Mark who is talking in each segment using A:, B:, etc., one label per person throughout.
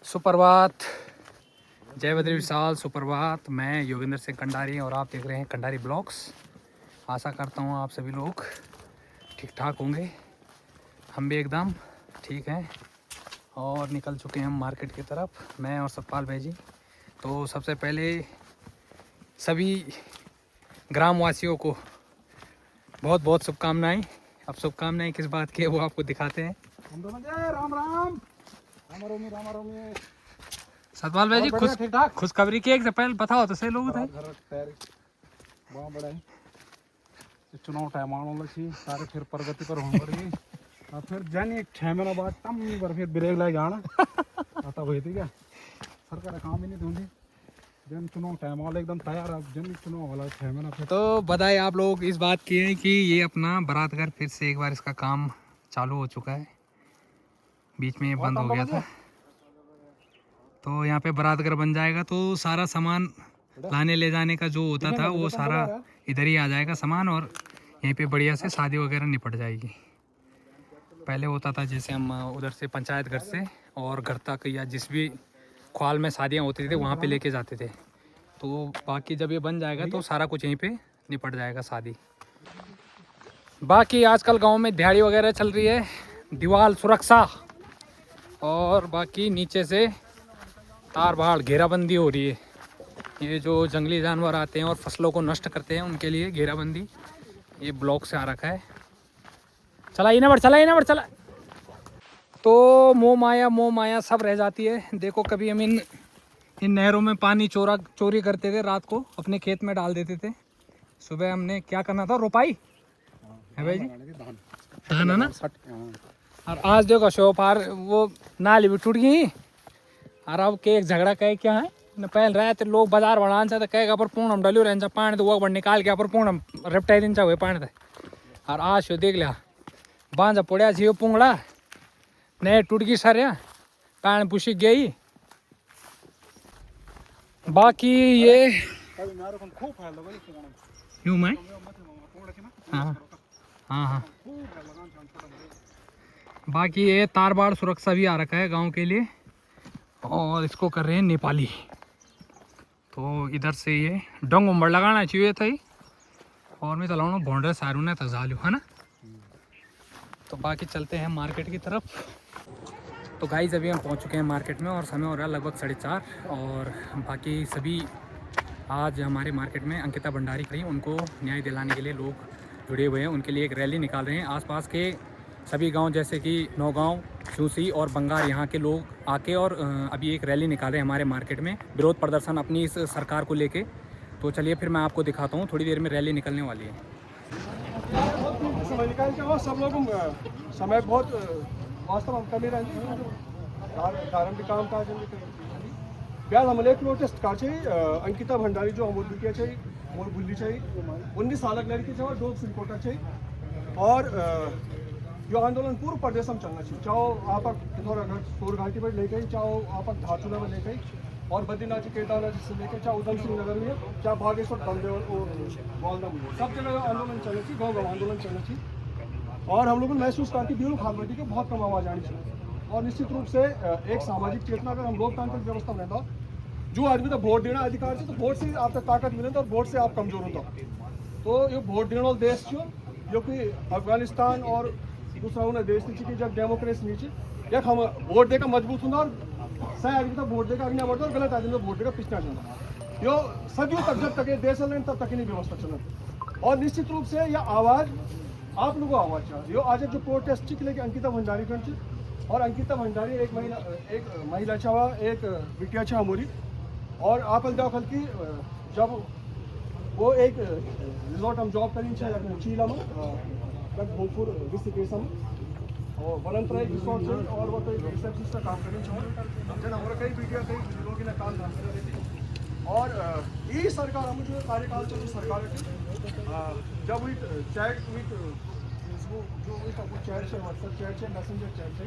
A: सुप्रभात, जय बद्री विशाल, सुप्रभात। मैं योगेंद्र सिंह कंडारी और आप देख रहे हैं कंडारी ब्लॉग्स। आशा करता हूँ आप सभी लोग ठीक ठाक होंगे। हम भी एकदम ठीक हैं और निकल चुके हैं हम मार्केट की तरफ, मैं और सतपाल भाई जी। तो सबसे पहले सभी ग्रामवासियों को बहुत बहुत शुभकामनाएँ। अब शुभकामनाएँ किस बात की है वो आपको दिखाते हैं।
B: राम राम
A: सतपाल भाई जी खुशखबरी की एक से पहले बताओ तो सही लोग थे।
B: चुनाव टाइम आने लगी सारे फिर प्रगति पर होने पड़ी और फिर जन एक 6 महीना बाद तम पर फिर ब्रेक लग जाना आता हुई थी क्या सरकार काम ही नहीं दूंगी जन चुनाव टाइम वाला एकदम तैयार अब जन चुनाव वाला 6 महीना फिर
A: तो बधाई आप लोग इस बात की है कि ये अपना बरातघर फिर से एक बार इसका काम चालू हो चुका है। बीच में ये बंद हो गया था, तो यहाँ पे बरातघर बन जाएगा तो सारा सामान लाने ले जाने का जो होता था वो सारा इधर ही आ जाएगा सामान, और यहीं पे बढ़िया से शादी वगैरह निपट जाएगी। पहले होता था जैसे हम उधर से पंचायत घर से और घर तक या जिस भी ख्वाल में शादियाँ होती थी वहाँ पे लेके जाते थे, तो बाकी जब ये बन जाएगा तो सारा कुछ यहीं पे निपट जाएगा शादी। बाकी आजकल गांव में दिहाड़ी वगैरह चल रही है, दीवार सुरक्षा, और बाकी नीचे से तार बाड़ घेराबंदी हो रही है। ये जो जंगली जानवर आते हैं और फसलों को नष्ट करते हैं उनके लिए घेराबंदी ये ब्लॉक से आ रखा है। चला ही ना बढ़ चला। तो मोह माया सब रह जाती है। देखो कभी हम इन नहरों में पानी चोरी करते थे, रात को अपने खेत में डाल देते थे। सुबह हमने क्या करना था, रोपाई है भाई जी, धान है ना। और आज देखो शोपार वो नाली भी टूट गई। और अब के एक झगड़ा कहे क्या है न, पहले रहे थे लोग बाजार बढ़ान से तो कहेगा पर पूर्णम डलियो रहे पानी तो वो निकाल के पर पूर्णम रेपटाई दिन चाहिए पानी थे। और आज देख लिया बांझा पड़ा छी पुंगड़ा नए टूट गई सारे पानी पुशी गई। बाकी ये यूँ मैं हाँ हाँ हाँ बाकी ये तार बाड़ सुरक्षा भी आ रखा है गांव के लिए, और इसको कर रहे हैं नेपाली। तो इधर से ये डंग उम्बर लगाना चाहिए था ही, और मैं चला हूँ भोंडे सारू ने तजालू है ना। तो बाकी चलते हैं मार्केट की तरफ। तो गाइस अभी हम पहुंच चुके हैं मार्केट में और समय हो रहा है लगभग 4:30। और बाकी सभी आज हमारे मार्केट में अंकिता भंडारी खड़ी, उनको न्याय दिलाने के लिए लोग जुड़े हुए हैं। उनके लिए एक रैली निकाल रहे हैं। आसपास के सभी गांव जैसे कि नौगांव, चूसी और बंगार, यहाँ के लोग आके और अभी एक रैली निकाल रहे हैं हमारे मार्केट में, विरोध प्रदर्शन अपनी इस सरकार को लेके। तो चलिए फिर मैं आपको दिखाता हूँ, थोड़ी देर में रैली निकलने वाली है।
B: समय निकाल के और सब लोग समय बहुत वास्तव में कमी रहती है धार्मिक काम काज ब्याज हमने एक प्रोटेस्ट का अंकिता भंडारी जो हम चाहिए मोर बुल्ली चाहिए 19 साल लड़की चाहिए डोग सिलकोटा चाहिए। और जो आंदोलन पूर्व प्रदेश में चलना चाहिए, चाहे आप पिथौरागढ़ सोर घाटी पर लेके, चाहे आप धारचूला में लेके, और बद्रीनाथ केदारनाथ से लेकर चाहे उधम सिंह नगर में, चाहे बागेश्वर बंदे और गोलदम, सब जगह आंदोलन चलना चाहिए, गाँव गाँव आंदोलन चलना चाहिए। और हम लोगों ने महसूस करती ब्यूरो खालमती के बहुत कम आवाज़ आनी चाहिए। और निश्चित रूप से एक सामाजिक चेतना, अगर हम लोकतांत्रिक व्यवस्था में रहता जो आदमी तो वोट देना अधिकार से, तो वोट से आप तक ताकत मिले और वोट से आप कमजोर होता। तो ये वोट देने वाला देश जो कि अफगानिस्तान और दूसरा उन्हें देश नीचे जब डेमोक्रेसी नीचे या हम वोट देकर मजबूत होना, और सही आदमी तो वोट देकर आगे बढ़ता और गलत आदमी तो वोट देकर पिछड़ा चलता। यो सदियों तक जब तक ये देश चल तब तक नहीं व्यवस्था चलती। और निश्चित रूप से यह आवाज़ आप लोगों आवाज़ चाहिए। यो आज जो प्रोटेस्ट के लेके अंकिता भंडारी कर, और अंकिता भंडारी एक महिला छावा, एक बिटिया छा हमारी। और आप दाखल की जब वो एक रिजॉर्ट हम जॉब करें चीला में भोजपुर ऋषिकेश में, और वलंतराय रिसोर्ट से, और वो कोई रिसेप्शनिस्ट का काम करें जन हमारा कई बिटिया कई लोग ना काम धाम करते। और यही सरकार हम जो कार्यकाल चलो सरकार जब हुई चैट विथ जो चैट से व्हाट्सएप चैट से मैसेंजर चैट से,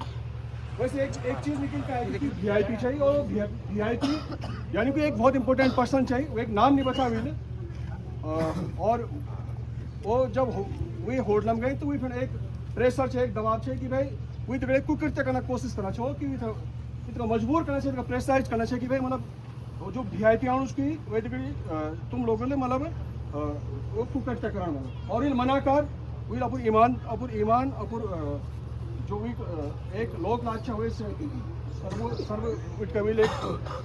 B: वैसे एक चीज़ निकल के आएगी कि VIP चाहिए। और VIP यानी कि एक बहुत इंपॉर्टेंट पर्सन चाहिए, वो एक नाम नहीं बता हुई। और वो जब वही होटल में गई तो वही फिर एक प्रेशर चाहिए, एक दबाव चाहिए कि भाई वही तो कुकृत्य करना कोशिश करना चाहिए कि इतना मजबूर करना चाहिए, प्रेशराइज करना चाहिए कि भाई मतलब वो जो VIP आउन उसकी वे तुम लोगों ने मतलब वो कुकर क्या कराना मतलब और इन मनाकार वो अपुर ईमान अपुर जो भी एक लोक लाच्छा हुए सर्व उठ कभी एक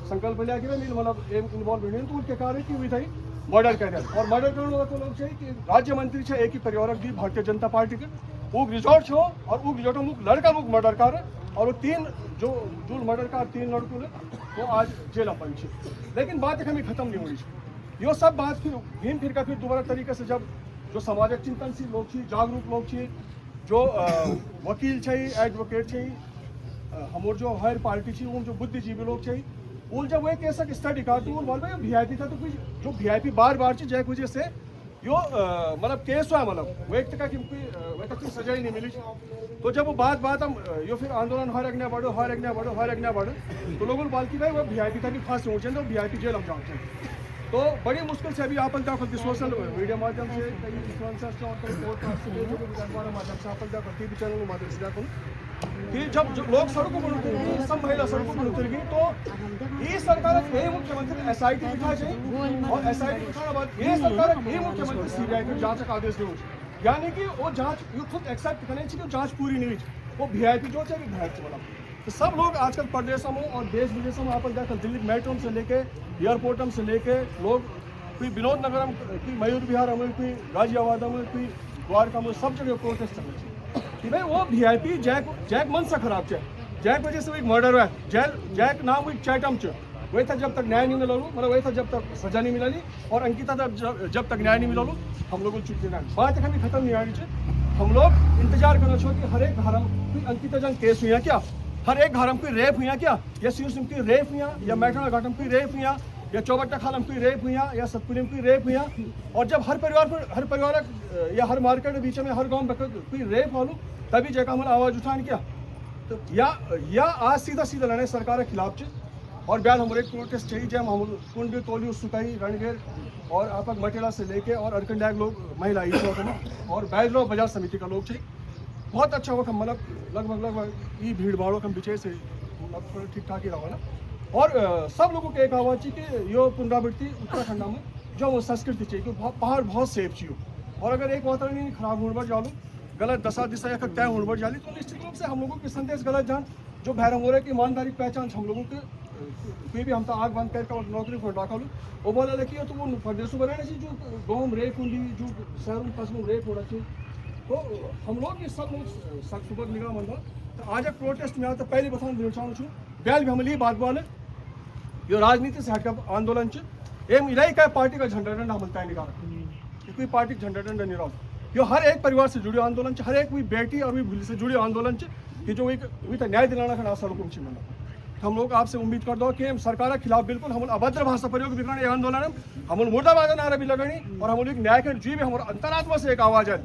B: संकल्प लिया कि भाई मतलब इन्वॉल्व नहीं तो उनके कार्य की हुई थी मर्डर कर दिया और मर्डर करने वाला तो लोग चाहिए कि राज्य मंत्री है एक ही परिवार दी भारतीय जनता पार्टी के वो रिजॉर्ट छो और वो रिजॉर्ट में लड़का लोग मर्डर कर और वो 3 जो मर्डर कर 3 लड़कों ने वो आज जेल अपन छे लेकिन बात हमें खत्म नहीं हुई यो सब बात फिर का फिर दोबारा तरीके से जब जो सामाजिक चिंतनशील लोग छे जागरूक लोग छे जो वकील छे एडवोकेट छे हमारे जो हायर पार्टी छे वो जो बुद्धिजीवी लोग छे वो जब वो एक ऐसा स्टडी करते वो बोल भाई VIP था तो कोई जो VIP बार जय वजह से यो मतलब केस हुआ मतलब वो एक तक कि कोई सजा ही नहीं मिली तो जब वो बात हम यो फिर आंदोलन हर अग्नि बढ़ो तो लोगों ने बोल की भाई वो VIP था कि फांसी हो तो VIP जेल हम जाओ तो बड़ी मुश्किल से अभी आप सोशल मीडिया माध्यम से कई इन्फ्लुएंसर्स और कई पॉडकास्ट माध्यम से आप TV चैनल माध्यम से जाकर कि जब लोग सड़कों पर उतरेंगे सब महिला सड़कों पर उतरेगी तो ये सरकार यही मुख्यमंत्री SIT बिठा चाहिए और SIT बिठाने बाद ये सरकार यही मुख्यमंत्री CBI को जांच का आदेश दे यानी कि वो जांच ये खुद एक्सेप्ट करने चाहिए जांच पूरी नहीं वो VIP जो चाहिए VIP वाला तो सब लोग आजकल प्रदेशों में और देश विदेशों में आप जाकर दिल्ली मेट्रो से लेके एयरपोर्ट से लेके लोग कोई विनोद नगरम कोई मयूर विहार में कोई गाजियाबाद में कोई द्वारका में सब जगह प्रोटेस्ट करना चाहिए कि भाई वो VIP जैक मन से खराब है जैक वजह से वो एक मर्डर हुआ जैक नाम वो चैटम वही था जब तक न्याय नहीं मिला मतलब वही था जब तक सजा नहीं मिला और अंकिता जब तक न्याय नहीं मिला हम लोगों को छुट्टी ना बात हमें खत्म नहीं आनी चाहिए हम लोग इंतजार करना चाहिए कि हर एक घर कोई अंकिता जंग केस हुई क्या हर एक घर में कोई रेप हुई क्या या सिंह की रेप हुई या मैठना घाट में कोई रेप हुई या चौबट्टा खाल में कोई रेप हुई या सतपुरी में कोई रेप हुई और जब हर परिवार या हर मार्केट के बीच में हर गांव में कोई रेप हो तभी जगह हमारा आवाज़ उठाने क्या तो या आज सीधा लड़ाई सरकार के खिलाफ और ब्याल हमारे एक प्रोटेस्ट चाहिए जब हम कुंड तोली सुकाई रणगेर और आप मटेला से लेके और अरकंडाग लोग महिला और बैजलो बाजार समिति का लोग चाहिए बहुत अच्छा हुआ मतलब लगभग ये भीड़ भाड़ों के पीछे से ठीक ठाक ही रहा ना और सब लोगों के एक आवाज़ चाहिए कि यो पुनरावृत्ति उत्तराखंड में जो वो संस्कृति चाहिए कि पहाड़ बहुत सेफ चाहिए और अगर एक वातावरण खराब होने पर जालू गलत दशा दिशा या तय होने पर जाली तो निश्चित रूप से हम लोगों के संदेश गलत जान जो भैरम हो रहे की ईमानदारी पहचान हम लोगों के कोई भी हम तो आग बंद करके और नौकरी को डाका लूँ वो बोला लेकिन तो वो प्रदेशों में रहना चाहिए जो गाँव में रेप होंगी जो शहरों कस्बों में रेप होना चाहिए तो हम लोग ये सब लोग सुबह निगाह मंदा तो आज एक प्रोटेस्ट में आता पहले बताऊँ चाहूँ बैल भी हमें बात बोले ये राजनीति से हटकर आंदोलन एम इलाई का पार्टी का झंडा डंडा हम तय निकाल कोई पार्टी झंडा डंडा नहीं रहा यो हर एक परिवार से जुड़े आंदोलन हर एक भी बेटी और भी भूली से जुड़े आंदोलन कि जो एक न्याय दिलाना का सड़कों से मिला हम लोग आपसे उम्मीद कर दो कि सरकार के खिलाफ बिल्कुल हम अभद्र भाषा प्रयोग भी करना आंदोलन हम मुर्दाबाद नारा भी लगानी और हम लोग न्याय के जी भी हमारे अंतरात्मा से एक आवाज़ है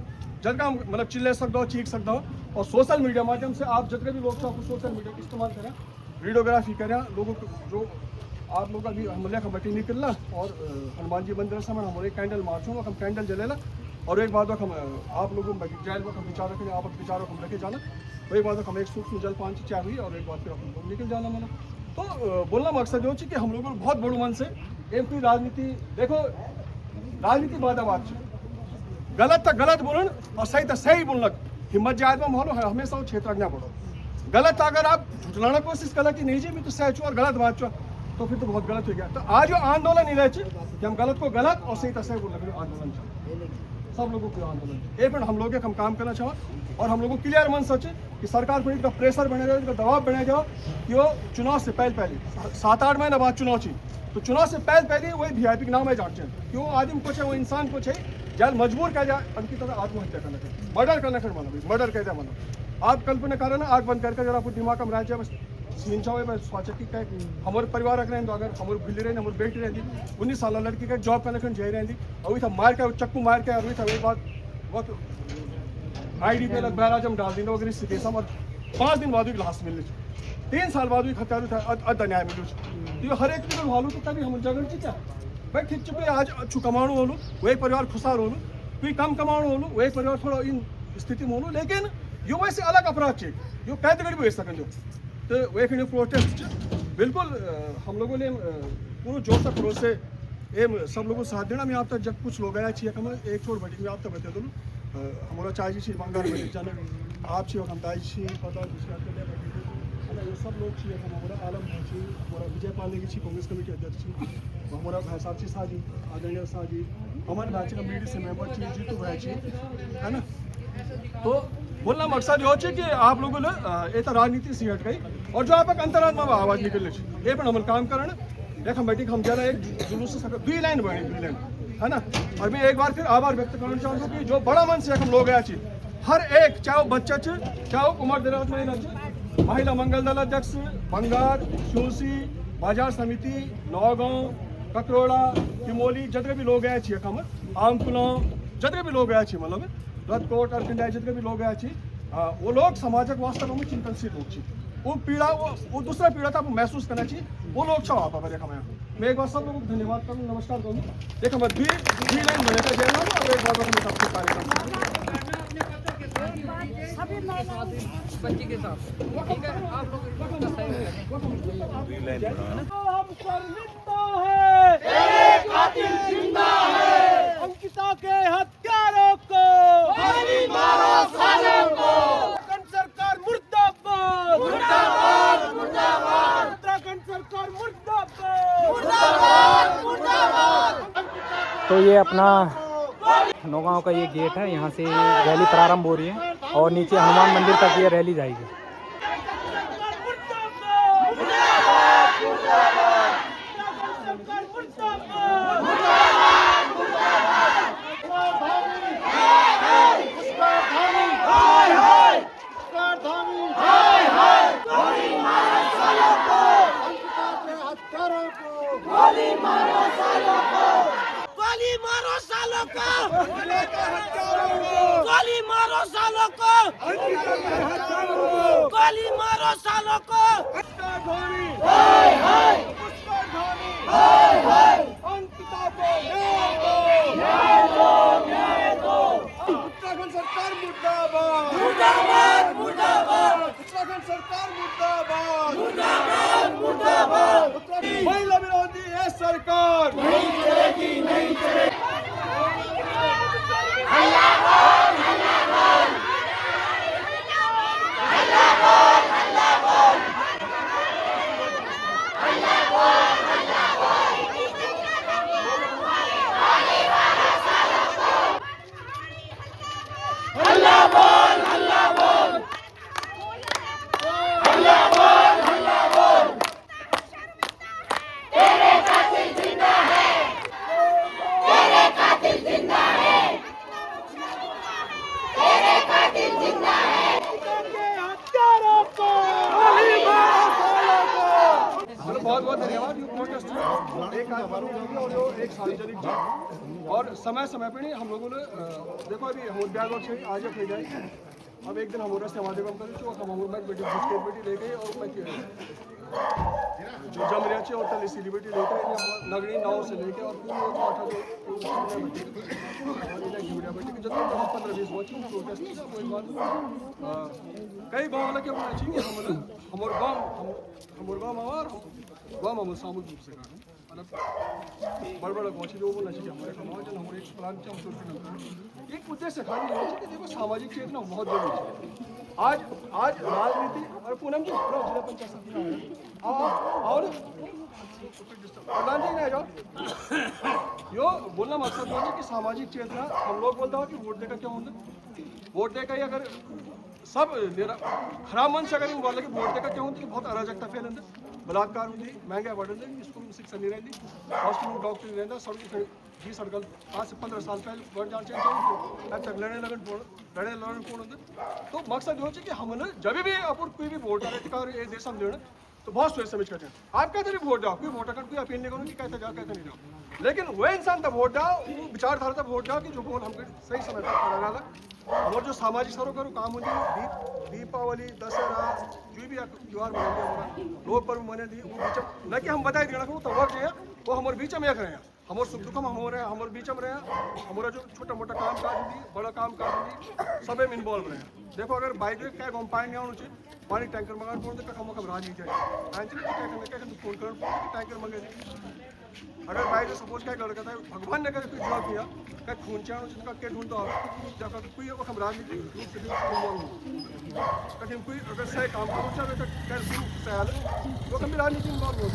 B: जब हम मतलब चिल्ले सकते हो चीख सकते हो और सोशल मीडिया माध्यम से आप जितने भी लोग सोशल मीडिया का इस्तेमाल करें वीडियोग्राफी करें लोगों को जो आप लोग अभी हमले का बटी निकलना और हनुमान जी मंदिर समय हमारे कैंडल मार्च होगा हम कैंडल जलेला और एक बात हम आप लोगों जैल में हम विचार रखें आप विचारों को लेके जाना और एक बात हम एक सूक्ष्म जलपान से चाय हुई और एक बात फिर हम लोग निकल जाना मैंने तो बोलना मकसद जो कि हम लोगों को बहुत बड़ो मन से एक कोई राजनीति देखो राजनीति बादाबाद गलत तो गलत बोलन और सही तो सही बोलक हिम्मत जायद में मानो हमेशा वो क्षेत्र आज्ञा बढ़ो गलत अगर आप झुटलाना कोशिश करा कि नहीं जी मैं तो सह छू और गलत बात छो तो फिर तो बहुत गलत हो गया तो आज जो आंदोलन नहीं रहे कि हम गलत को गलत और सही तो सही बोल रहे आंदोलन सब लोगों को आंदोलन ये पर हम लोग हम काम करना चाहो और हम लोगों को क्लियर मन सच कि सरकार पर इनका प्रेशर बने जाओ इनका दबाव बने जाओ कि वो चुनाव से पहले 7-8 महीने बाद चुनाव चाहिए तो चुनाव से पहले वही VIP के नाम है जांच क्यों आदमी कुछ है वो इंसान कुछ है जल मजबूर कर जाए अंकित आत्महत्या करना चाहिए मर्डर करना फिर मानो मर्डर कहते मानो आप कल्पना करें ना आग बंद करके जरा आपको दिमाग में रह जाए बस सीन चाहे मैं सोचा कि हमारे परिवार रख रहे हैं तो अगर हमारे बिल्ली रहे हमारी बेटी रहती 19 साल लड़की का जॉब करने खन जाई रहती अभी था मार के चक्कू मार के अभी था वही बात वक्त ID पे लग बैराज हम डाल देंगे अगर स्थिति और 5 दिन बाद लाश मिल 3 साल बाद भी खतर था अद न्याय मिलू तो हर एक चीज भालू तो तभी हम जगह क्या भाई ठीक चुके आज अच्छु कमाणु होलू वही परिवार खुशहाल होलू कोई कम कमाणु होलू वही परिवार थोड़ा इन स्थिति में होलू लेकिन यो वैसे अलग अपराध चाहिए यो कैद भी हो सकें जो तो वे प्रोटेस्ट बिल्कुल हम लोगों ने पूरा जोश खरोश से सब लोगों साथ देना मैं आप तक जब कुछ लोग आया चाहिए हम एक छोड़ बटी मैं आप तक बता दूँ हमारा चाय जी बंगाल में जाना आप छी हम ताई छी पता ये सब लोग छी हमारा आलम छी हमारा विजय पांडे की छी कांग्रेस कमेटी अध्यक्ष छी हमारा भाई साहब छी साजी आदरणीय साजी हमारे भाई कमेटी से मेंबर छी जीतू भाई छी है ना। तो बोलना मकसद ये है कि आप लोगों ने एक राजनीति से हट गई और जो आप एक अंतरात्मा में आवाज निकलने ये पर अमल काम करना एक हम बैठी हम जरा एक जुलूस से 2 लाइन बनी 2 लाइन है ना। और मैं एक बार फिर आभार व्यक्त करना चाहूँगा कि जो बड़ा मन से हम लोग आया छी हर एक चाहे बच्चा चाहे उम्र दराज में महिला मंगल दल अध्यक्ष बंगार शिवसी बाजार समिति नौगांव ककरोड़ा किमोली जितने भी लोग आए हम आमकुला जितने भी लोग आए मतलब रतकोट अरकंडाई जितने भी लोग आए वो लोग समाजक वास्तव में चिंतनशील लोग वो पीड़ा वो दूसरा पीड़ा था महसूस करना चाहिए वो लोग छो आप देखा मैं एक बार सब लोगों को धन्यवाद करूँ नमस्कार करूँ देखा मैं 2 लाइन बनेगा जय राम और एक बार मैं सबसे कार्यक्रम
A: बच्ची के साथ ठीक है आप लोग
B: अंकिता के हत्यारों को सरकार मुर्दाबाद मुर्दाबाद मुर्दाबाद उत्तराखंड सरकार मुर्दाबाद मुर्दाबाद।
A: तो ये अपना नौगांव का ये गेट है, यहाँ से रैली प्रारंभ हो रही है और नीचे हनुमान मंदिर तक ये रैली जाएगी।
C: गोली मारो सालों को गोली मारो सालों को
B: उत्तराखंड सरकार मुर्दाबाद
C: मुर्दाबाद मुर्दाबाद
B: उत्तराखंड सरकार मुर्दाबाद
C: मुर्दाबाद मुर्दाबाद
B: महिला विरोधी है सरकार
C: नहीं चलेगी नहीं चलेगी।
B: बहुत बहुत धन्यवाद यू प्रोटेस्ट एक और जो एक सार्वजनिक और समय समय पर नहीं हम लोगों ने देखो अभी हम ब्याग और छः आज ले जाए अब एक दिन हम रस्ते माध्यम करें तो हम बेटी बिस्किट बेटी ले गए और जो जम रहे थे और तले सिलीबेटी लेके नगरी नाव से लेके और जितने 15-20 वॉचिंग प्रोटेस्ट कई गाँव वाला क्या होना चाहिए हमारे गाँव और गाँव हम सामूहिक रूप से मतलब बड़ बड़ा गाँव जो बोलना चाहिए हमारे समाज हमारे एक प्रांत एक उद्देश्य खाली होना चाहिए देखो सामाजिक चेतना बहुत जरूरी है। आज राजनीति और पूनम जी जिला पंचायत और प्रधान जी ने जाओ यो बोलना मकसद है कि सामाजिक चेतना हम लोग बोलते हो कि वोट देकर क्या होता वोट देकर ही अगर सब खराब मन से अगर बोला कि वोट देकर क्या होता बहुत अराजकता फैलती बलात्कार होती महंगाई बढ़ती स्कूल में शिक्षा नहीं रहती हॉस्पिटल में डॉक्टर नहीं रहता सड़क जी सड़क आज से 15 साल पहले बढ़ जाना चाहिए अब तक लड़ने लगन पूर्ण होते तो मकसद हो कि हमने जब भी अपन कोई भी वोट अधिकार ये देश हम लेना तो बहुत सोच समझ करते हैं आप कहते भी वोट जाओ कोई वोटर कार्ड कोई अपील नहीं करो कि कहते जाओ कहते नहीं जाओ लेकिन वो इंसान तब वोट जाओ वो विचारधारा तब वोट जाओ कि जो बोल हमको सही समय पर खड़ा रहा हमारे जो सामाजिक सरोकार काम होती दीपावली दशहरा जो भी त्यौहार मनाते हमारा लोग पर्व मने दी वो बीच न कि हम बताए देना तो वक्त जो है वो हमारे बीच में एक रहे हैं हमारे सुख दुख हम हो रहे हैं, हमारे बीच में रहे, हमारा जो छोटा मोटा काम काज दी, बड़ा काम काज दी, सब में इन्वॉल्व रहे। देखो अगर बाइक क्या हम पानी आना चाहिए, पानी टैंकर मंगा पड़ते तो हम राजनीति क्या फोन कर टैंकर मंगे। अगर बाइक सपोज क्या लड़का था भगवान ने कोई जॉब किया क्या खून चाहो जिनका क्या ढूंढता हो कोई हम राजनीति कहीं कोई अगर सही काम करो चाहे तो कर सयाल वो कभी राजनीति इन्वॉल्व हो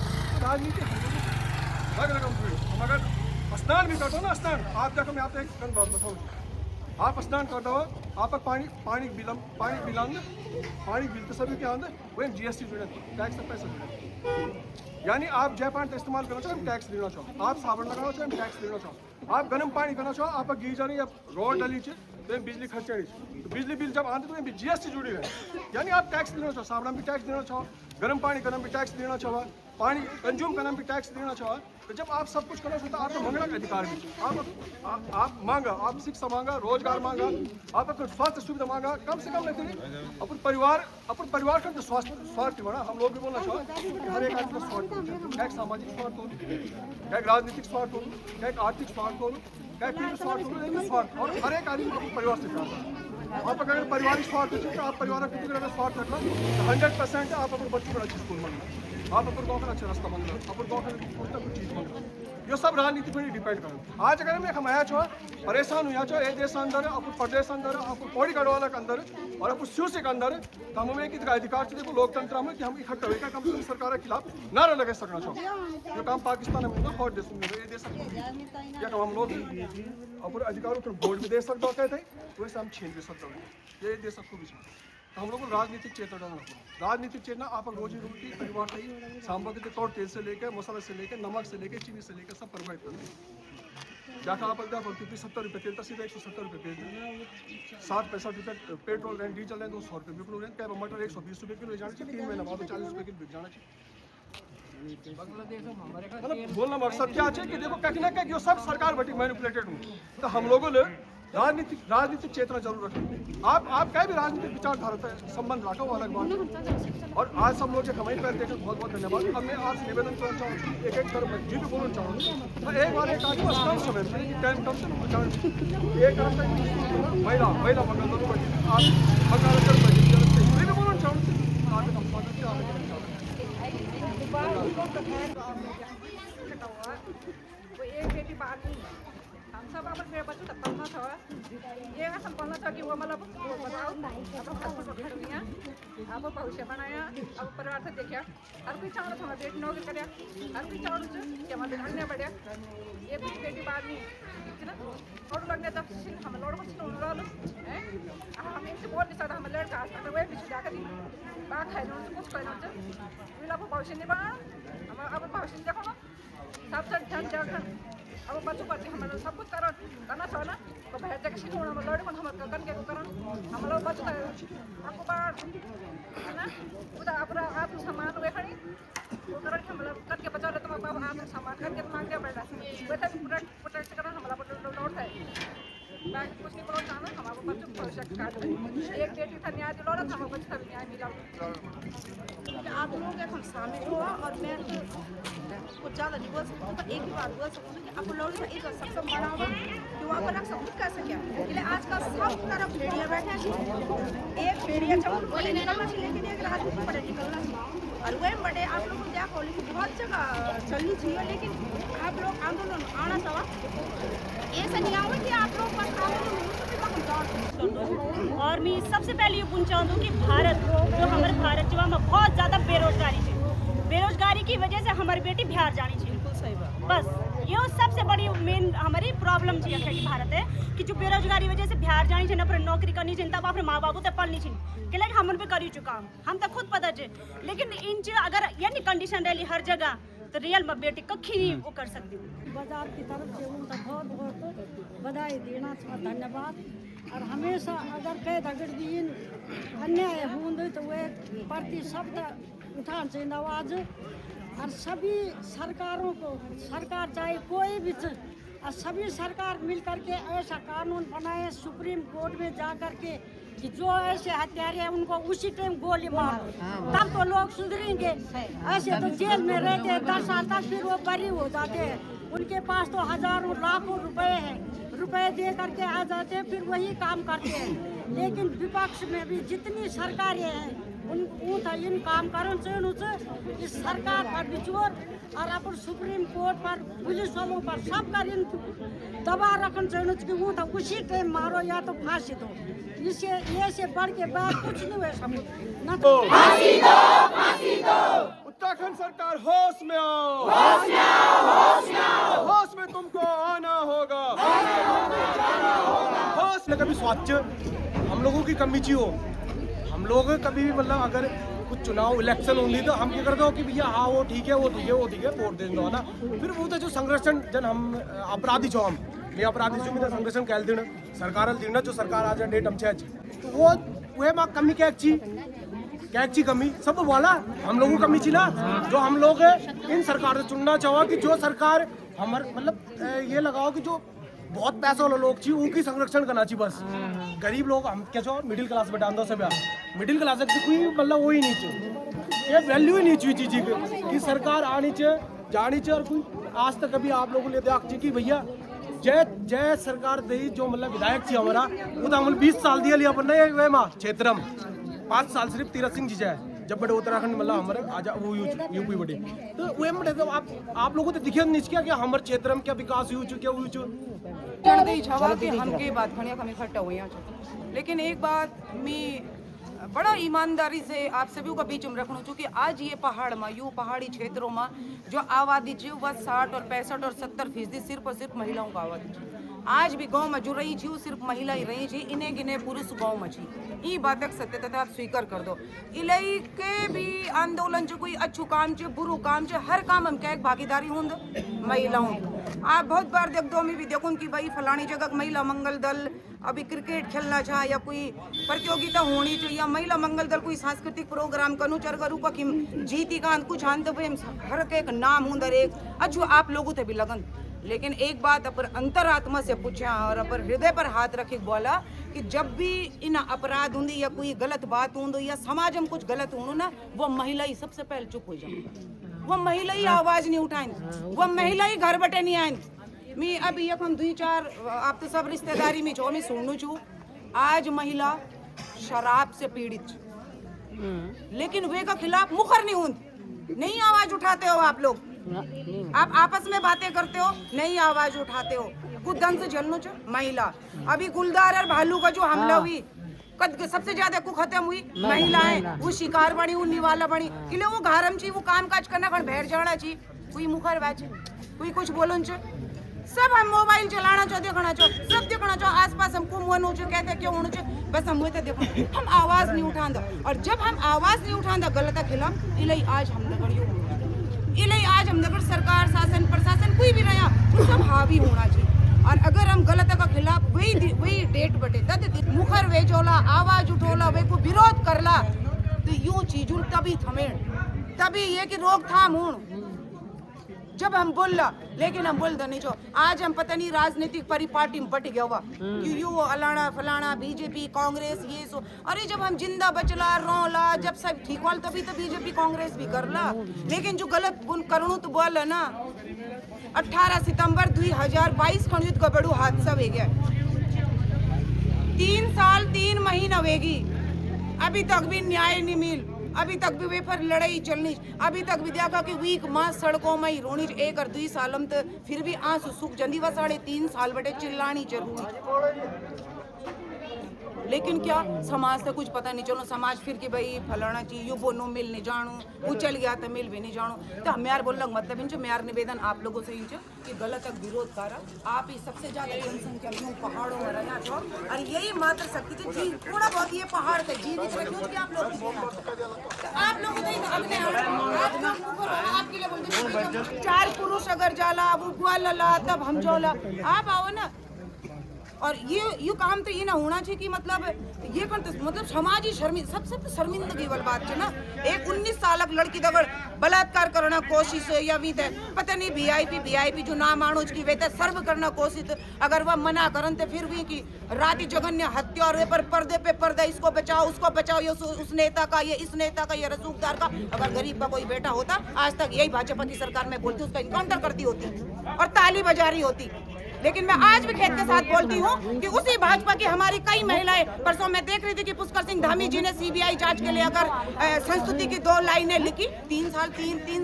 B: राजनीति हम अगर स्नान भी करते हो ना स्नान आप देखो मैं आपको एक बात बताऊँ आप स्नान करते हो आप पानी बिल तो सभी क्या आंदा वो GST जुड़े टैक्स का पैसा जुड़े यानी आप जय पानी इस्तेमाल करना चाहो टैक्स देना चाहो आप साबुन लगाना चाहो टैक्स देना चाहो आप गर्म पानी करना चाहो आप गीजर या रोड डाली तो बिजली खर्चे तो बिजली बिल जब आते तो GST जुड़ी है यानी आप टैक्स देना चाहो साबुन भी टैक्स देना चाहो गर्म पानी करना भी टैक्स देना चाहो पानी कंज्यूम करना भी टैक्स देना चाहो तो जब आप सब कुछ करना चाहते आपको मांगना का अधिकार भी आप मांगा आप शिक्षा मांगा रोजगार मांगा आप अपने स्वास्थ्य सुविधा मांगा कम से कम नहीं अपन परिवार का तो स्वार्थ बना हम लोग भी बोलना चाहो हर एक आदमी का स्वार्थ क्या एक सामाजिक स्वार्थ हो क्या एक राजनीतिक स्वार्थ हो क्या एक आर्थिक स्वार्थ हो क्या एक स्वार्थ हो एक स्वार्थ और हर एक आदमी अपने परिवार से प्यार करता आप अगर पारिवारिक स्वार्थ हो तो आप परिवार के अगर स्वार्थ रखना तो 100% आप अपने बच्चों को अच्छी स्कूल मांगना आप अपने गाँव का अच्छा रास्ता मांगना अपने गाँव का कुछ ना कुछ चीज़ मांगना ये सब राजनीति पर डिपेंड करो आज अगर मैं हम आया छो परेशान हुआ छो ए देश अंदर अपन प्रदेश अंदर अपन पौड़ी गढ़वाला के अंदर और अपन शिवसे के अंदर तो हमें कि अधिकार से देखो लोकतंत्र में कि हम इकट्ठा होकर कम से कम सरकार के खिलाफ नारा लगा सकना चाहो जो काम पाकिस्तान में और देश में ये देश या हम लोग अपन अधिकारों को वोट भी दे सकते कहते वैसे हम छीन भी सकते हैं ये देश सबको भी तो हम लोग को राजनीतिक चेतना डालना पड़ा राजनीतिक चेतना आप रोजी रोटी परिवार से सांभर के तौर तेल से लेकर मसाला से लेकर नमक से लेकर चीनी से लेकर सब प्रभावित करते हैं जाकर आप अगर 70 रुपये तेल तो सीधे 170 रुपये page 60-65 petrol rent diesel rent 200 रुपये बिल्कुल रेंट क्या मटर 120 रुपये किलो जाना चाहिए 3 महीना बाद 40 रुपये किलो बिक जाना चाहिए बोलना मकसद क्या है कि देखो कहीं ना कहीं सब सरकार बटी मैनिपुलेटेड हूँ तो हम लोगों ने राजनीतिक चेतना जरूर रखें आप क्या भी राजनीतिक विचारधारा से संबंध रखा वो अलग बात और आज सब लोग हमारी पैर देकर बहुत बहुत धन्यवाद अब मैं आज निवेदन करना चाहूँ एक तरफ जी भी बोलना चाहूँ तो एक बार एक आदमी कम समय में टाइम कम से एक महिला बंगाल दोनों बच्चे आप बंगाल भी बोलना चाहूँ आगे हम
D: एक बेटी बात हम सब अपन मेरे बच्चों तक पढ़ना था ये असम पढ़ना था कि वो मतलब बताओ अब पासपोर्ट उठा लिया अब भविष्य बनाया अब परिवार से देखा हर कोई चाहो तो बेटी नौकरी करे हर कोई चाहो कि हमारे ढंगने बढ़िया ये कुछ बेटी बात नहीं है ना और लगने तब हम लोग कुछ तो लो हैं हम इनसे बोल नहीं सकते हम लड़का हाथ वही पीछे जाकर बात है ना कुछ करना चाहिए मिला भविष्य नहीं बना हम अब भविष्य देखो ना सबसे ढंग जगह अब बच्चों बच्चे हमारे सब कुछ करना चाहो ना तो बाहर जाकर सीखो हम लड़े मन हमारे करके करण हम लोग बच्चों आपको बात है ना उधर अपना आत्मसम्मान हुए खड़ी वो करण हम लोग करके बचा रहे तो बाबा आत्मसम्मान करके मांगते पड़ रहा है वैसे प्रोटेक्ट करना हमारा लौट है बाकी कुछ नहीं बोलो चाहना हमारे बच्चों को भविष्य का एक बेटी था न्याय दिलवा रहा था हमारे बच्चे का भी न्याय मिला
E: आप लोग हम शामिल हुआ और मैं कुछ ज़्यादा नहीं बोल सकती पर एक ही बात बोल सकती कि आप लोगों ने एक सक्षम बना होगा कि वहाँ पर आप सब कुछ कर सके इसलिए आजकल सब तरफ भेड़िया बैठे हैं एक भेड़िया चौक बड़े निकलना चाहिए लेकिन एक राजनीति बड़े निकलना चाहिए और वह बड़े आप लोगों को क्या बोले कि बहुत जगह चलनी चाहिए लेकिन आप लोग आंदोलन आना चाहिए ऐसा नहीं आवे कि आप लोग बस
F: और मैं सबसे पहले ये पूछना चाहूँ कि भारत जो हमारे भारत जो में बहुत ज़्यादा बेरोजगारी है बेरोजगारी की वजह से हमारी बेटी बिहार जानी चाहिए बिल्कुल सही बात बस ये सबसे बड़ी मेन हमारी प्रॉब्लम है कि भारत है कि जो बेरोजगारी वजह से बिहार जानी चाहिए अपने नौकरी करनी चाहिए तब अपने माँ बाबू तक पढ़नी चाहिए कि हम उन पर करी चुका हम तो खुद पता है लेकिन इन अगर ये कंडीशन रही हर जगह तो रियल में बेटी कखी नहीं वो कर सकती
G: बाजार की तरफ से उनका बहुत बहुत बधाई देना चाहिए धन्यवाद और हमेशा अगर कह अगर दिन अन्याय होंगे तो वह प्रति शब्द उठाना चाहिए आवाज़ और सभी सरकारों को सरकार चाहे कोई भी और सभी सरकार मिल करके ऐसा कानून बनाए सुप्रीम कोर्ट में जा कर के कि जो ऐसे हत्यारे हैं उनको उसी टाइम गोली मारो तब तो लोग सुधरेंगे ऐसे तो जेल में रहते हैं 10 साल तक फिर वो बरी हो जाते हैं उनके पास तो हजारों लाखों रुपए दे करके आ जाते हैं, फिर वही काम करते हैं। लेकिन विपक्ष में भी जितनी सरकारें हैं इन काम करण चाहिए इस सरकार पर भी जोर और अपन सुप्रीम कोर्ट पर पुलिस वालों पर सब कर इन दबा रखना चाहिए कि वो तो उसी टाइम मारो या तो फांसी दो। इससे ये से बढ़ के बात कुछ नहीं हुआ सब ना तो
B: उत्तराखंड सरकार होश में आओ, होश में तुमको आना होगा, होश में। कभी स्वच्छ हम लोगों की कमी हो, हम लोग कभी भी मतलब अगर कुछ चुनाव इलेक्शन होंगी तो हम क्या करते हो कि भैया हाँ वो ठीक है वो ठीक है वो ठीक है वोट दे दो ना। फिर वो तो जो संरक्षण जन हम अपराधी छो हम मैं अपराधी छो मैं संरक्षण कैल देना सरकार देना जो सरकार आज डेट हम तो वो माँ कमी क्या ची कमी सब वाला हम लोगों को कमी थी ना जो हम लोग इन सरकार से चुनना चाहो कि जो सरकार हमारे मतलब ये लगाओ कि जो बहुत पैसा वाला लोग चाहिए उनकी संरक्षण करना चाहिए। बस गरीब लोग हम क्या चाहो मिडिल क्लास में डाल दो सब मिडिल क्लास की कोई मतलब वो ही नहीं चाहिए, ये वैल्यू ही नहीं चाहिए चीज़ की सरकार आनी चाहिए जानी चाहिए। और कोई आज तक कभी आप लोगों ने देखा कि भैया जय सरकार दी जो मतलब विधायक थी हमारा वो तो हम 20 साल दिया लिया अपन माँ क्षेत्र में 5 साल सिर्फ तीरथ सिंह जी जाए जब बड़े उत्तराखंड मतलब हमारे आजा वो यूपी बड़े तो वो बड़े तो आप लोगों को दिखे नहीं क्या कि हमारे क्षेत्र में क्या विकास हुई क्या हुई
H: जल्दी जवाब के हम के बात खनिया हम इकट्ठा हुए हैं। लेकिन एक बात मैं बड़ा ईमानदारी से आप सभी को बीच में रखूँ क्योंकि आज ये पहाड़ में यू पहाड़ी क्षेत्रों में जो आबादी थी वह 60 और 65 और 70% सिर्फ और सिर्फ महिलाओं का आबादी थी। आज भी गांव में जो रही थी वो सिर्फ महिला ही रही थी, इन्हें गिने पुरुष गांव में थी। ये बात सत्य तथा आप स्वीकार कर दो। इलाई के भी आंदोलन जो कोई अच्छू काम चे बुरु काम चे हर काम हम क्या एक भागीदारी हों महिलाओं। आप बहुत बार देख दो मैं भी देखूँ कि भाई फलानी जगह महिला मंगल दल अभी क्रिकेट खेलना चाह या कोई प्रतियोगिता होनी चाहिए या महिला मंगल दल कोई सांस्कृतिक प्रोग्राम करूँ चर करूँ का जीती का कुछ आंद हर एक नाम हूँ दर एक अच्छू आप लोगों से भी लगन। लेकिन एक बात अपन अंतरात्मा से पूछा और अपन हृदय पर हाथ रखे बोला कि जब भी इन अपराध होंगी या कोई गलत बात हों या समाज में कुछ गलत हो ना वो महिला ही सबसे पहले चुप हो जाए, वो महिला ही आवाज नहीं उठाएं, वो महिला ही घर बटे नहीं आए। मैं अभी एक हम 2-4 आप तो सब रिश्तेदारी में छो मैं सुनू छू आज महिला शराब से पीड़ित लेकिन वे का खिलाफ मुखर नहीं होती, नहीं आवाज उठाते हो आप लोग। आप आपस में बातें करते हो नहीं आवाज उठाते हो। कुछ दंग से झलनो चो महिला अभी गुलदार और भालू का जो हमला हुई कद सबसे ज्यादा को खत्म हुई महिलाएं, वो शिकार बनी वो निवाला बनी कि वो घारम ची वो काम काज करना खड़ बैठ जाना ची कोई मुखर बैच कोई कुछ बोलन च सब हम मोबाइल चलाना चाहो देखना चाहो सब देखना चाहो आसपास हमको मन हो चो कहते क्यों होना चाहिए बस हम वही देखो हम आवाज नहीं उठांदा। और जब हम आवाज नहीं उठांदा गलत खिलाफ इलाई आज हम इलाई आज हम नगर सरकार शासन प्रशासन कोई भी रहा वो सब हावी होना चाहिए। और अगर हम गलत का खिलाफ वही डेट बटे तद मुखर वेजोला आवाज उठोला वे को विरोध करला तो यूं चीजू तभी थमें तभी ये कि रोकथाम हो जब हम बोलला। लेकिन हम बोल दो नहीं जो आज हम पता नहीं राजनीतिक परिपाटी में बट गया हुआ कि यू अलाना फलाना बीजेपी कांग्रेस ये सो। अरे जब हम जिंदा बचला रोला जब सब ठीक वाल तभी तो बीजेपी कांग्रेस भी करला। लेकिन जो गलत गुण करूँ तो बोल ना 18 सितंबर 2022 खंडित का बड़ू हादसा हो गया 3 साल 3 महीना होगी अभी तक भी न्याय नहीं मिल अभी तक भी वे पर लड़ाई चलनी अभी तक भी देखा कि वीक माँ सड़कों में ही रोनी 1 और 2 साल तो फिर भी आंसू सुख जंदी व 3.5 साल बटे चिल्लानी जरूरी। लेकिन क्या समाज से कुछ पता नहीं चलो समाज फिर कि भाई फलाना चीज यो बोनो मिल नहीं जानू वो चल गया तो मिल भी नहीं जानू। तो हम यार बोलना मतलब इन मेरा निवेदन आप लोगों से इन कि गलत तक विरोध करा आप ही सबसे ज्यादा जनसंख्या यूं पहाड़ों में रहा छो और यही मात्र शक्ति थी जी थोड़ा बहुत ये पहाड़ से जीवित रखियो कि आप लोग अपने आपके लिए बोलते 4 पुरुष अगर जाला वो ग्वाला तब हम जोला आप आओ ना। और ये काम तो ये ना होना चाहिए कि मतलब ये मतलब समाज ही सबसे शर्मिंदगी वाली बात है ना। एक 19 साल लड़की दगड़ बलात्कार करना कोशिश या भी थे पता नहीं वीआईपी जो नाम आणुच की वे सर्व करना कोशिश अगर वह मना करन तो फिर भी की राति जघन्य हत्या और पर पर्दे पे पर्दा इसको बचाओ उसको बचाओ, ये उस नेता का, ये इस नेता का, ये रसूखदार का। अगर गरीब का कोई बेटा होता आज तक यही भाजपा की सरकार में बोलती उसका इनकाउंटर करती होती और ताली बजा रही होती। लेकिन मैं आज भी खेत के साथ बोलती हूँ कि उसी भाजपा की हमारी कई महिलाएं, परसों मैं देख रही थी कि पुष्कर सिंह धामी जी ने सीबीआई जांच के लिए अगर संस्तुति की 2 लाइनें लिखी, 3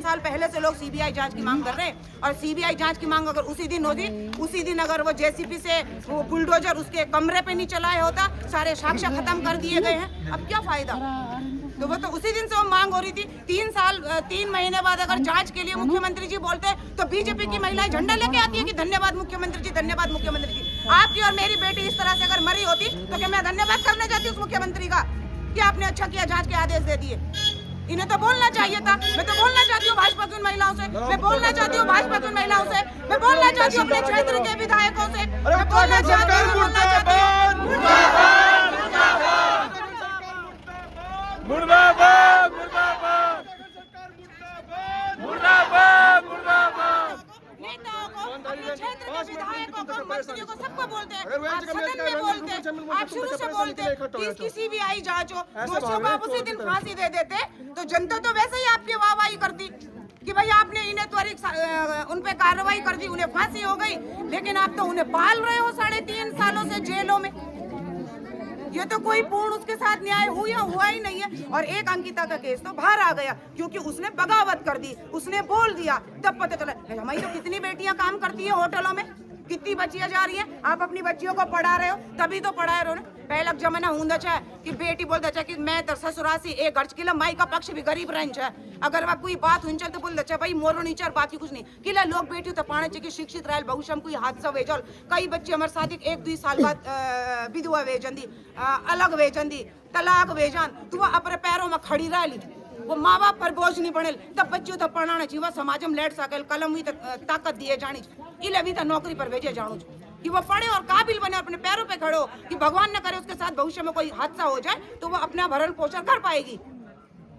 H: साल पहले से लोग सीबीआई जांच की मांग कर रहे हैं और सीबीआई जांच की मांग अगर उसी दिन होती, उसी दिन अगर वो जेसीबी से वो बुलडोजर उसके कमरे पे नहीं चलाया होता, सारे साक्ष्य खत्म कर दिए गए हैं, अब क्या फायदा। तो वो तो उसी दिन से वो मांग हो रही थी। 3 महीने बाद अगर जांच के लिए मुख्यमंत्री जी बोलते तो बीजेपी की महिलाएं झंडा लेके आती है कि धन्यवाद मुख्यमंत्री जी, धन्यवाद मुख्यमंत्री जी। आपकी और मेरी बेटी इस तरह से अगर मरी होती तो क्या मैं धन्यवाद करने जाती उस मुख्यमंत्री का कि आपने अच्छा किया, जांच के आदेश दे दिए। इन्हें तो बोलना चाहिए था। मैं तो बोलना चाहती हूँ भाजपा की महिलाओं से, मैं बोलना चाहती हूँ भाजपा की महिलाओं से, मैं बोलना चाहती हूँ अपने क्षेत्र के विधायकों से, मैं बोलना चाहती हूँ
C: मुर्दाबाद मुर्दाबाद मुर्दाबाद मुर्दाबाद।
H: नेताओं को, अपने क्षेत्र के विधायकों को, मंत्रियों को, सबको बोलते हैं, आप सदन में बोलते हैं, आप शुरू से बोलते हैं कि इसकी सीबीआई जांच हो, दोषियों को आप उसी दिन फांसी दे देते तो जनता तो वैसे ही आपकी वाहवाही करती कि भाई आपने इन्हें त्वरित उन पे कार्रवाई कर दी, उन्हें फांसी हो गई। लेकिन आप तो उन्हें पाल रहे हो 3.5 सालों से जेलों में। ये तो कोई पूर्ण उसके साथ न्याय हुआ ही नहीं है। और एक अंकिता का केस तो बाहर आ गया क्योंकि उसने बगावत कर दी, उसने बोल दिया, तब पता चला। हमारी तो कितनी बेटियां काम करती है होटलों में, कितनी बच्चियां जा रही हैं, आप अपनी बच्चियों को पढ़ा रहे हो, तभी तो पढ़ा रहे हो ना। पहला जमाना होता है कि बेटी बोलता है कि मैं तो ससुरासी एक गर्ज किला माई का पक्ष भी गरीब रंज है, अगर वह कोई बात हुई तो बोल दे भाई मोरो नीचे बाकी कुछ नहीं किला लोग बेटी तो पाने चाहिए शिक्षित रहे भविष्य में कोई हादसा वेजल। कई बच्चे हमारे शादी 1-2 साल बाद विधवा वेजंदी, अलग वेजंदी, तलाक वेजान, तो वह अपने पैरों में खड़ी रह ली, वो माँ बाप पर बोझ नहीं बने, तब बच्चों तो पढ़ाना चाहिए, समाज में लेट सके, कलम भी ताकत दिए जानी, इले भी तो नौकरी पर भेजे जानो कि वो पढ़े और काबिल बने, अपने पैरों पे खड़े हो, कि भगवान न करे उसके साथ भविष्य में कोई हादसा हो जाए तो वो अपना भरण पोषण कर पाएगी।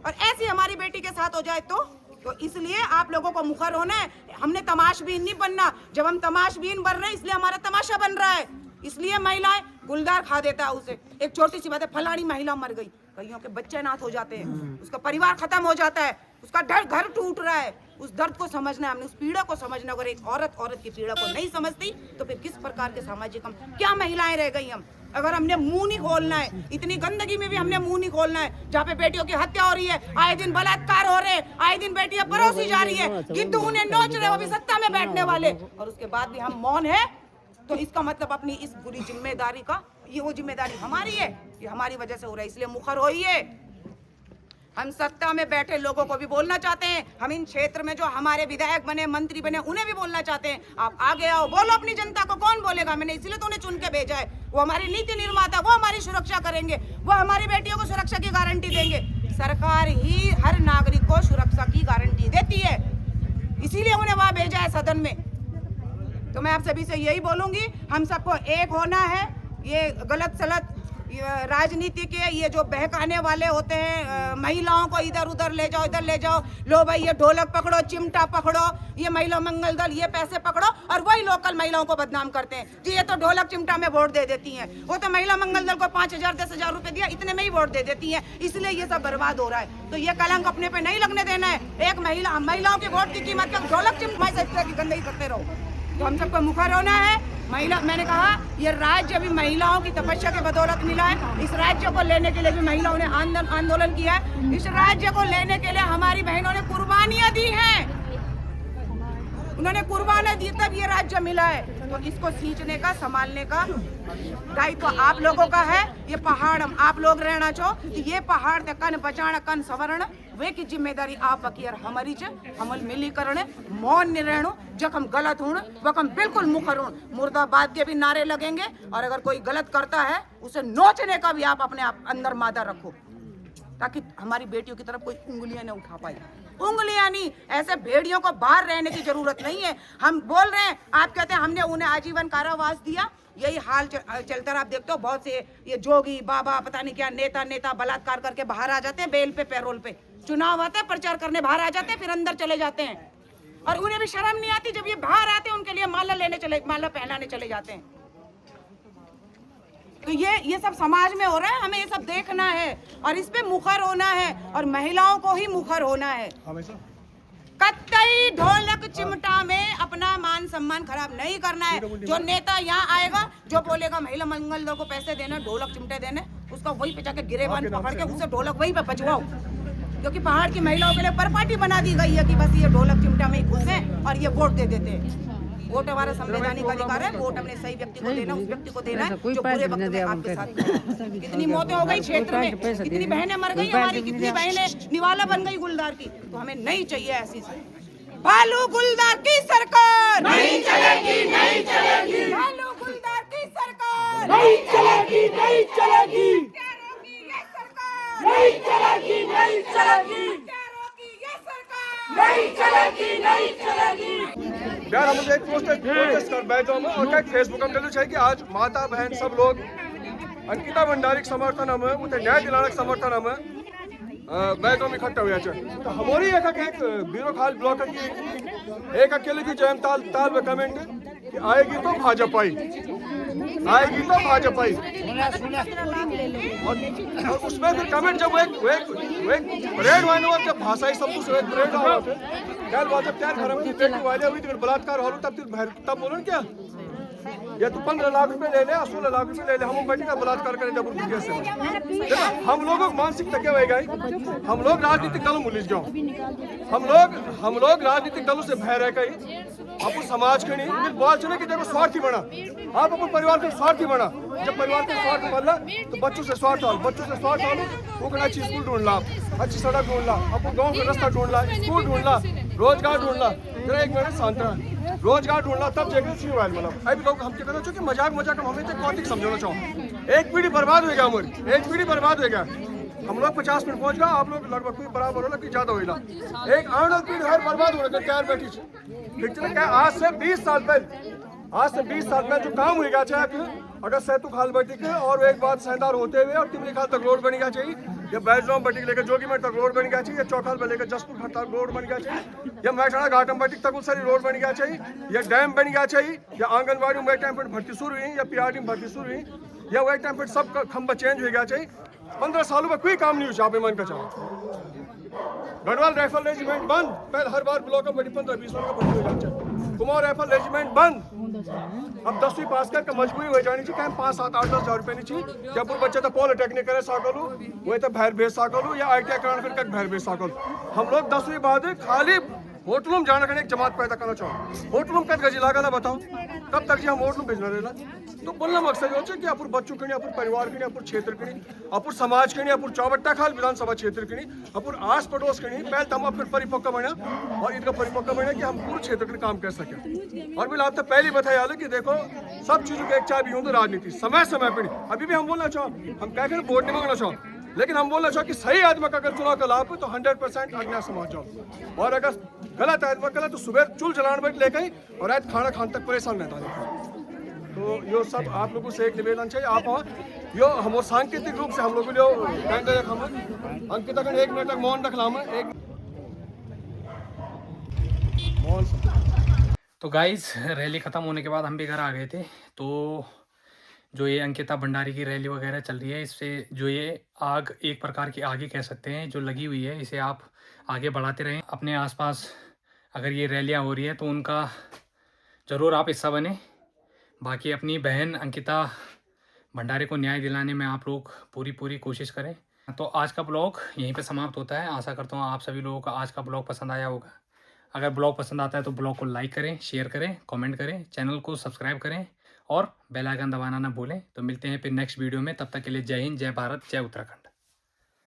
H: और ऐसी हमारी बेटी के साथ हो जाए तो इसलिए आप लोगों को मुखर होना है। हमने तमाशबीन नहीं बनना, जब हम तमाशबीन बन रहे हैं इसलिए हमारा तमाशा बन रहा है। इसलिए महिलाएं गुलदार खा देता है उसे। एक छोटी सी बात है, फलानी महिला मर गई, कईयों के बच्चे नाथ हो जाते हैं, उसका परिवार खत्म हो जाता है, उसका घर टूट रहा है। उस दर्द को समझना है हमने, उस पीड़ा को समझना। अगर एक औरत की पीड़ा को नहीं समझती तो फिर किस प्रकार के सामाजिक हम क्या महिलाएं रह गई हम। अगर हमने मुंह नहीं खोलना है, इतनी गंदगी में भी हमने मुंह नहीं खोलना है, जहाँ पे बेटियों की हत्या हो रही है, आए दिन बलात्कार हो रहे हैं, आए दिन बेटियां परोसी जा रही है, गिद्ध उन्हें नोच रहे, वो भी सत्ता में बैठने वाले, और उसके बाद भी हम मौन है, तो इसका मतलब अपनी इस बुरी जिम्मेदारी का, ये वो जिम्मेदारी हमारी है, ये हमारी वजह से हो रहा है, इसलिए मुखर होइए। हम सत्ता में बैठे लोगों को भी बोलना चाहते हैं, हम इन क्षेत्र में जो हमारे विधायक बने, मंत्री बने, उन्हें भी बोलना चाहते हैं, आप आगे आओ, बोलो अपनी जनता को। कौन बोलेगा? मैंने इसलिए तो उन्हें चुन के भेजा है, वो हमारी नीति निर्माता, वो हमारी सुरक्षा करेंगे, वो हमारी बेटियों को सुरक्षा की गारंटी देंगे। सरकार ही हर नागरिक को सुरक्षा की गारंटी देती है, इसीलिए उन्हें वहां भेजा है सदन में। तो मैं आप सभी से यही बोलूंगी, हम सबको एक होना है। ये गलत सलत राजनीति के ये जो बहकाने वाले होते हैं, महिलाओं को इधर उधर ले जाओ, इधर ले जाओ, लो भाई ये ढोलक पकड़ो, चिमटा पकड़ो, ये महिला मंगल दल, ये पैसे पकड़ो, और वही लोकल महिलाओं को बदनाम करते हैं कि ये तो ढोलक चिमटा में वोट दे देती हैं, वो तो महिला मंगल दल को 5,000 10,000 रुपए दिया, इतने में ही वोट दे देती हैं, इसलिए ये सब बर्बाद हो रहा है। तो ये कलंक अपने पे नहीं लगने देना है। एक महिलाओं की वोट की कीमत का ढोलक चिमटा से इस तरह की गंदगी करते रहो। तो हम सबको मुखर होना है। महिला, मैंने कहा ये राज्य भी महिलाओं की तपस्या के बदौलत मिला है। इस राज्य को लेने के लिए भी महिलाओं ने आंदोलन किया है। इस राज्य को लेने के लिए हमारी बहनों ने कुर्बानियां दी हैं, उन्होंने कुर्बानियां दी, तब ये राज्य मिला है। तो इसको सींचने का, संभालने का दायित्व आप लोगों का है। ये पहाड़ आप लोग रहना चाहो, ये पहाड़ ते कन बचाना, कन संवरण, वे की जिम्मेदारी आप की और हमारी हमल मिली करने, मौन नहीं रहनो। जब हम गलत हों वह हम बिल्कुल मुखर हों, मुर्दाबाद के भी नारे लगेंगे, और अगर कोई गलत करता है उसे नोचने का भी आप अपने अंदर मादा रखो, ताकि हमारी बेटियों की तरफ कोई उंगलियां न उठा पाए। उंगलियां नहीं, ऐसे भेड़ियों को बाहर रहने की जरूरत नहीं है। हम बोल रहे हैं, आप कहते हैं हमने उन्हें आजीवन कारावास दिया, यही हाल चलता रहा। आप देखते हो बहुत से ये जोगी बाबा, पता नहीं क्या नेता बलात्कार करके बाहर आ जाते हैं बेल पे, पैरोल पे, चुनाव आते हैं, प्रचार करने बाहर आ जाते हैं, फिर अंदर चले जाते हैं। और उन्हें भी शर्म नहीं आती, जब ये बाहर आते हैं उनके लिए माला पहनाने चले जाते हैं। तो ये सब समाज में हो रहा है, हमें ये सब देखना है और इस पे मुखर होना है और महिलाओं को ही मुखर होना है। कतई ढोलक चिमटा में अपना मान सम्मान खराब नहीं करना है। जो नेता यहाँ आएगा, जो बोलेगा महिला मंगल दल को पैसे देना, ढोलक चिमटे देने, उसका वहीं पे जाके गिरेबान पकड़ के उसे ढोलक वहीं पे बजवाओ। क्योंकि पहाड़ की महिलाओं के लिए परपाटी बना दी गई है कि बस ये ढोलक चिमटा में ही घुस है और ये वोट दे देते हैं। वोट हमारा संवैधानिक अधिकार है, वोट अपने सही व्यक्ति को देना, उस व्यक्ति को देना है जो पूरे वक्त में आपके साथ खड़ा है। कितनी मौतें हो गई क्षेत्र में, कितनी बहनें मर गई हमारी, कितनी बहनें निवाला बन गई गुलदार की। तो हमें नहीं चाहिए ऐसी भालू गुलदार की सरकार नहीं चलेगी, नहीं चलेगी। भालू गुलदार की सरकार नहीं चलेगी, नहीं चलेगी। प्यारों की ये सरकार नहीं चलेगी, नहीं चलेगी। प्यारों की ये सरकार नहीं चलेगी, नहीं चलेगी।
B: यार हम एक प्रोटेस्ट कर बैठो हम और क्या फेसबुक हम चलो कि आज माता बहन सब लोग अंकिता भंडारी समर्थन हम उते न्याय दिलाने समर्थन हम बैठो में इकट्ठा हुआ तो हमारी एक ब्यूरो खाल ब्लॉक की एक अकेले की जयम ताल में कमेंट कि आएगी तो भाजपा ही, आएगी तो भाजपा ही। और उसमें फिर कमेंट जब एक परेड वाले और जब भाषाई सब कुछ एक परेड हुआ थे क्या बात है, क्या धर्म की पेट वाले अभी तक बलात्कार हो तब बोलो क्या या तू 15 लाख रुपए ले ले, 16 लाख रुपए ले ले, हम बैठे का बलात्कार करें जब मीडिया से। देखो हम लोगों को मानसिकता क्या होगा, हम लोग राजनीतिक दलों में उलझ जाओ, हम लोग राजनीतिक दलों से भय रह गई। आप समाज के नहीं बात सुने कि देखो स्वार्थी बना, आप अपने परिवार के स्वार्थी बना। जब परिवार के स्वार्थ बनना तो बच्चों से स्वार्थ हो, बच्चों से स्वार्थ हो वो अच्छी स्कूल ढूंढ ला, अच्छी सड़क ढूंढ ला, अपने गाँव का रास्ता ढूंढ ला, स्कूल ढूंढ ला, रोजगार ढूंढ ला। जरा एक मिनट शांत रहा, रोजगार ढूंढना तब जगह शुरू हुआ। मतलब अभी लोग हम क्या कहना चाहिए कि मजाक हम हमें कौतिक समझाना चाहो। एक पीढ़ी बर्बाद होगा हमारी, एक पीढ़ी बर्बाद होगा। हम लोग 50 मिनट पहुंच गए, आप लोग लगभग कोई बराबर होला कि ज्यादा होगा। एक आने वाली पीढ़ी हर बर्बाद हो रहा है बैठी ठीक है। क्या आज से 20 साल पहले जो काम होगा चाहे अगर सैतु खाल बैठी के और एक बात सहदार होते हुए और तिमली खाल तक रोड बन गया चाहिए, या बैजराम बटी लेकर जोगीमठ तक रोड बन गया चाहिए, या चौखाल पर लेकर जसपुर खट तक रोड बन गया चाहिए, या मैठाना घाटम बटी तक सारी रोड बन गया चाहिए, या डैम बन गया चाहिए, या आंगनबाड़ी में टाइम पर भर्ती शुरू हुई, या पीआरडी में भर्ती शुरू हुई, या वही टाइम पर सब खंबा चेंज हो गया चाहिए। 15 सालों में कोई काम नहीं हुआ आप मन का चाहो। गढ़वाल राइफल रेजिमेंट बंद, पहले हर बार ब्लॉक में 15-20 का भर्ती हो जाता है। कुमार राइफल रेजिमेंट बंद, अब 10वीं पास करके मजबूरी हो जानी चाहिए। 5-7-8-10 हजार रुपये नहीं चाहिए। जब बच्चे तो पॉलिटेक्निक करे साकलू वही तो भैर भेज साकलू, या ITI कराना फिर कट भैर भेज साकलू। हम लोग 10वीं बाद खाली होटलों में जाने का एक जमात पैदा करना चाहो। होटलों में कद गजी लागा ना बताओ, कब तक जी हम होटलों भेजना रहेगा। तो बोलना मकसद हो कि अपुर बच्चों के अपुर परिवार के अपुर क्षेत्र के अपुर समाज के अपुर चौबट्टा खाल विधानसभा क्षेत्र के अपुर आस पड़ोस के पहले तो हम फिर परिपक्व बना और इनका परिपक्व बना कि हम पूरे क्षेत्र के काम कर सकें। और बिल आप तो पहले बताया कि देखो सब चीज़ों की एक चाबी हो तो राजनीति समय समय पर नहीं। अभी भी हम बोलना चाहो, हम कह वोट नहीं मांगना चाहो, लेकिन हम बोलना चाहो कि सही आदमी का अगर चुनाव का लाभ हो तो 100% अज्ञा समाज जाओ। और अगर गलत आदमी का तो सुबह चूल जलाने बैठ लेकर और रात खाना खाने तक परेशान रहता है। तो यो सब आप लोगों से एक निवेदन चाहिए, आप यो हम सांकेतिक रूप से हम लोग अंकित अगर 1 मिनट तक मौन रख लाम एक मौन।
A: तो गाइज रैली ख़त्म होने के बाद हम भी घर आ गए थे। तो जो ये अंकिता भंडारी की रैली वगैरह चल रही है, इससे जो ये आग एक प्रकार की आग ही कह सकते हैं जो लगी हुई है, इसे आप आगे बढ़ाते रहें। अपने आसपास अगर ये रैलियां हो रही है तो उनका ज़रूर आप हिस्सा बने। बाकी अपनी बहन अंकिता भंडारी को न्याय दिलाने में आप लोग पूरी कोशिश करें। तो आज का ब्लॉग यहीं पे समाप्त होता है। आशा करता हूँ आप सभी लोगों को आज का ब्लॉग पसंद आया होगा। अगर ब्लॉग पसंद आता है तो ब्लॉग को लाइक करें, शेयर करें, कमेंट करें, चैनल को सब्सक्राइब करें और बेल आइकन दबाना ना भूलें। तो मिलते हैं फिर नेक्स्ट वीडियो में, तब तक के लिए जय हिंद, जय भारत, जय उत्तराखंड।